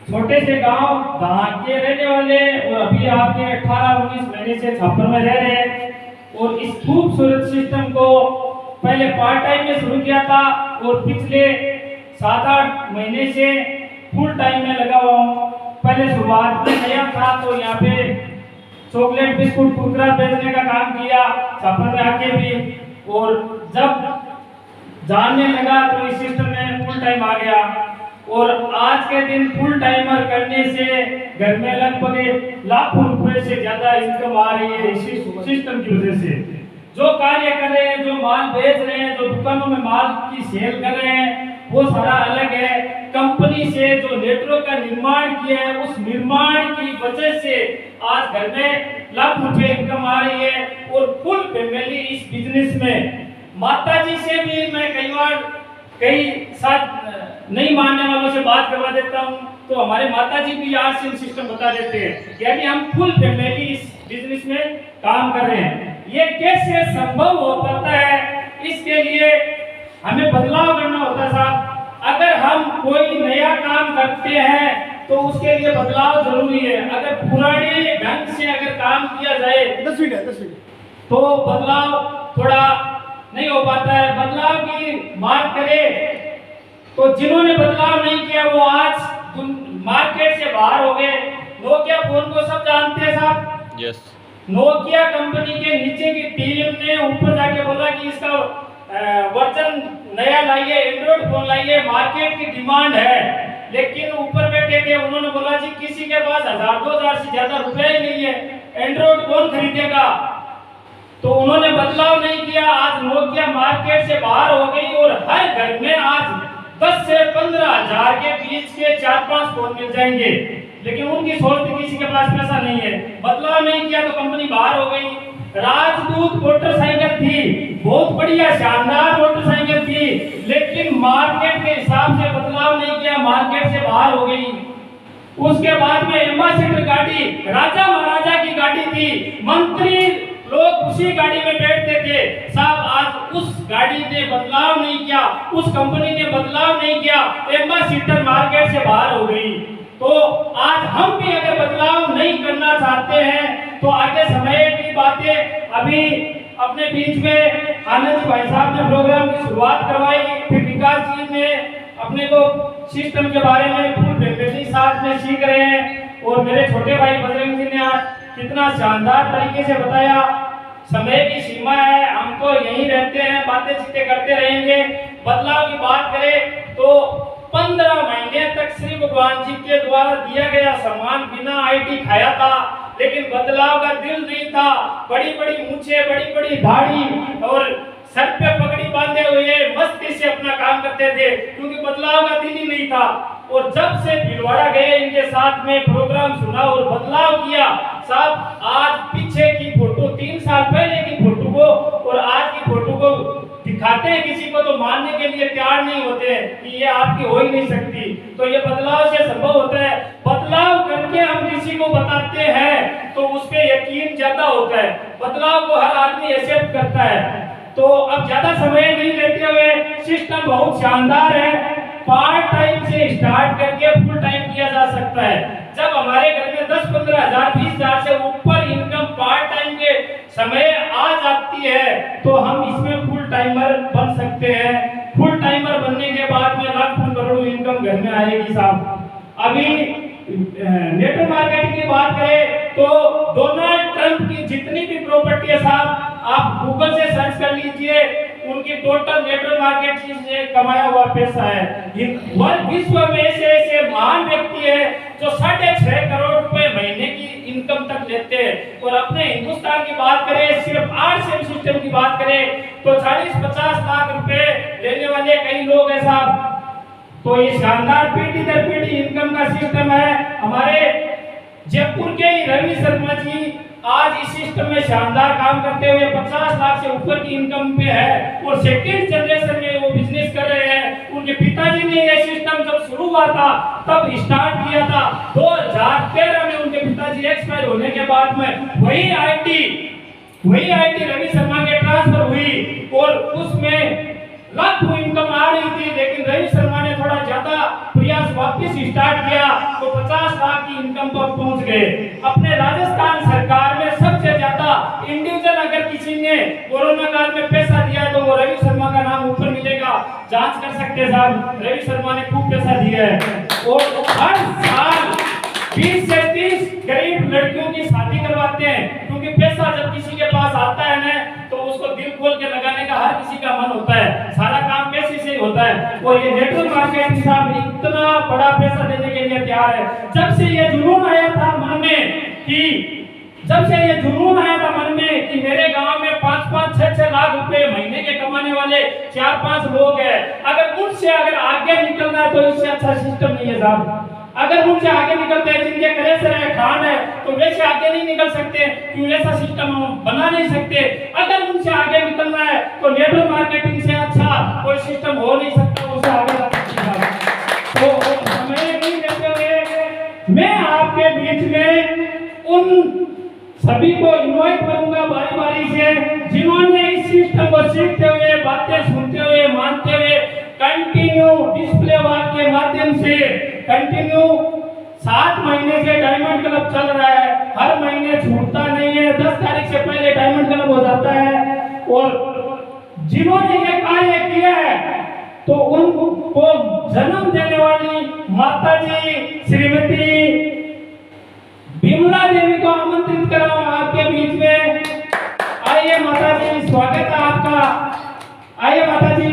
छोटे से गांव दहाड़ के रहने वाले और अभी आपके 18-19 महीने से छापर में रह रहे हैं और इस खूबसूरत सिस्टम को पहले पार्ट टाइम में शुरू किया था और पिछले 7-8 महीने से फुल टाइम में लगा हुआ हूँ। पहले शुरुआत में नया था तो यहाँ पे चॉकलेट बिस्कुट कुरकुरा बेचने का काम किया छापर में आके भी, और जब जानने लगा तो इस सिस्टम में फुल टाइम आ गया और आज के दिन फुल टाइमर करने से घर में लगभग लाखों रुपए से ज्यादा इनकम आ रही है इस सिस्टम की वजह से। जो कार्य कर रहे हैं, जो माल बेच रहे हैं, जो दुकानों में माल की सेल कर रहे हैं, वो सारा अलग है। कंपनी से जो नेटवर्क का निर्माण किया है उस निर्माण की वजह से आज घर में लाखों रुपए इनकम आ रही है और फुल फैमिली इस बिजनेस में। माता जी से भी मैं कई साथ नहीं मानने वालों से बात करवा देता हूँ तो हमारे माता जी भी आज से सिस्टम बता देते हैं, यानी हम फुल फैमिली इस बिजनेस में काम कर रहे हैं। ये कैसे संभव हो पाता है, इसके लिए हमें बदलाव करना होता है साहब। अगर हम कोई नया काम करते हैं तो उसके लिए बदलाव जरूरी है। अगर पुराने ढंग से अगर काम किया जाए 10 मिनट तो बदलाव थोड़ा नहीं हो पाता है। बदलाव की बात करें तो जिन्होंने बदलाव नहीं किया वो आज मार्केट से बाहर हो गए। नोकिया फोन को सब जानते हैं साहब। यस। नोकिया कंपनी के नीचे की टीम ने ऊपर जाके बोला कि इसका वर्जन नया लाइए, एंड्रॉइड फोन लाइए, मार्केट की डिमांड है। लेकिन ऊपर बैठे थे उन्होंने बोला जी किसी के पास 1000-2000 से ज्यादा रुपए ही नहीं है, एंड्रॉइड कौन खरीदेगा। तो उन्होंने बदलाव नहीं किया। आज नोकिया मार्केट से बाहर हो गई और हर घर में आज 10 से 15 हजार के बीच के 4-5 फोन मिल जाएंगे। लेकिन उनकी सोच थी किसी के पास पैसा नहीं है, बदलाव नहीं किया तो कंपनी बाहर हो गई। राजदूत मोटरसाइकिल थी, बहुत बढ़िया शानदार मोटरसाइकिल थी, लेकिन मार्केट के हिसाब से बदलाव नहीं किया, मार्केट से बाहर हो गई। उसके बाद में एम्बेसडर गाड़ी राजा महाराजा की गाड़ी थी, मंत्री लोग उसी गाड़ी में बैठते थे साहब। आज उस गाड़ी ने बदलाव नहीं किया, उस कंपनी ने बदलाव नहीं किया, एम्बेसडर मार्केट से बाहर हो गई। तो आज हम भी अगर बदलाव नहीं करना चाहते हैं तो आगे समय की बातें। अभी अपने बीच में आनंद जी भाई साहब ने प्रोग्राम की शुरुआत करवाई, फिर विकास जी ने अपने को सिस्टम के बारे में फुल फैमिली साथ में सीख रहे हैं और मेरे छोटे भाई बजरंग जी ने कितना शानदार तरीके से बताया। समय की सीमा है, हम तो यहीं रहते हैं, बातें चीतें करते रहेंगे। बदलाव की बात करें तो 15 महीने तक श्री भगवान जी के द्वारा दिया गया सामान बिना आईटी खाया था, लेकिन बदलाव का दिल नहीं था। बड़ी बड़ी मूछे, बड़ी बड़ी दाढ़ी और सर पे पगड़ी बांधे हुए मस्ती से अपना काम करते थे, क्योंकि बदलाव का दिल ही नहीं था। और जब से भीलवाड़ा गए, इनके साथ में प्रोग्राम सुना और बदलाव किया साहब। आज पीछे की फोटो 3 साल पहले की फोटो को और आज की फोटो को दिखाते हैं किसी को तो मानने के लिए तैयार नहीं होते हैं कि ये आपकी हो ही नहीं सकती। तो ये बदलाव से संभव होता है। बदलाव करके हम किसी को बताते हैं तो उस पे यकीन ज्यादा होता है, बदलाव को हर आदमी एक्सेप्ट करता है। तो अब ज्यादा समय नहीं लेते हुए, सिस्टम बहुत शानदार है। पार्ट टाइम से स्टार्ट करके फुल टाइम किया जा सकता है। जब हमारे घर में 10-15 हजार 20 हजार से ऊपर इनकम पार्ट टाइम के समय आ जाती है तो हम इसमें फुल टाइमर बन सकते हैं। फुल टाइमर बनने के बाद में लाखों करोड़ों इनकम घर में आएगी साहब। अभी नेटवर्क मार्केटिंग की बात करें तो डोनाल्ड ट्रंप की जितनी भी प्रॉपर्टी है साहब, आप गूगल से सर्च कर लीजिए, उनकी टोटल नेटवर्क मार्केटिंग से कमाया हुआ पैसा है। विश्व में ऐसे महान व्यक्ति है जो 6.5 करोड़ रुपए महीने की इनकम तक लेते हैं। और अपने हिंदुस्तान की बात करें, सिर्फ RCM सिस्टम की बात करें तो 40-50 लाख रुपए लेने वाले कई लोग हैं साहब। तो ये शानदार पीढ़ी दर पीढ़ी इनकम का सिस्टम है। हमारे जयपुर के ही रवि शर्मा जी आज इस सिस्टम में शानदार काम करते हुए 50 लाख से ऊपर की इनकम पे है और सेकंड जनरेशन में वो बिजनेस कर रहे हैं। उनके पिताजी ने ये सिस्टम जब शुरू हुआ था तब स्टार्ट किया था। 2013 में उनके पिताजी एक्सपायर होने के बाद में वही आईटी रवि शर्मा के ट्रांसफर हुई और उसमें लाखों इनकम आ रही थी, लेकिन रवि शर्मा ने थोड़ा ज्यादा प्रयास वापस स्टार्ट किया तो 50 लाख की इनकम पर पहुंच गए। अपने राजस्थान सरकार में सबसे ज्यादा इंडिविजुअल अगर किसी ने कोरोना काल में पैसा दिया तो वो रवि शर्मा का नाम ऊपर मिलेगा, जांच कर सकते साहब। रवि शर्मा ने खूब पैसा दिया है और हर साल 20 से 30 गरीब लड़कियों की शादी करवाते हैं, क्योंकि पैसा जब किसी के पास आता है ना तो उसको दिल खोल के लगाने का हर किसी का मन होता है, सारा काम पैसे से ही होता है। और ये नेटवर्क मार्केटिंग साहब इतना बड़ा पैसा देने के लिए तैयार है। जब से ये जुनून आया था मन में कि मेरे गांव में 5-5, 6-6 लाख रुपए महीने के कमाने वाले 4-5 लोग हैं, अगर उनसे अगर आगे निकलना है तो इससे अच्छा सिस्टम नहीं है साहब। अगर उनसे आगे निकलते हैं जिनके करेसर है, खान है, तो वैसे आगे नहीं निकल सकते, क्यों ऐसा सिस्टम हम बना नहीं सकते। अगर उनसे आगे निकलना है तो नेटवर्क मार्केटिंग से अच्छा कोई सिस्टम हो नहीं सकता, उससे आगे जा सकते। तो समय नहीं देते हुए मैं आपके बीच में उन सभी को इनवाइट करूंगा बारी बारी से, जिन्होंने इस सिस्टम को सीखते हुए, बातें सुनते हुए, मानते हुए कंटिन्यू डिस्प्ले वॉल के माध्यम से कंटिन्यू 7 महीने से डायमंड क्लब चल रहा है, हर महीने छूटता नहीं है, 10 तारीख से पहले डायमंड क्लब हो जाता है। और जिन्होंने ये कार्य किया है तो उनको जन्म देने वाली माता जी श्रीमती विमला देवी को आमंत्रित कराऊंगा आपके बीच में। आइए माता जी, स्वागत है आपका। आइए माता जी।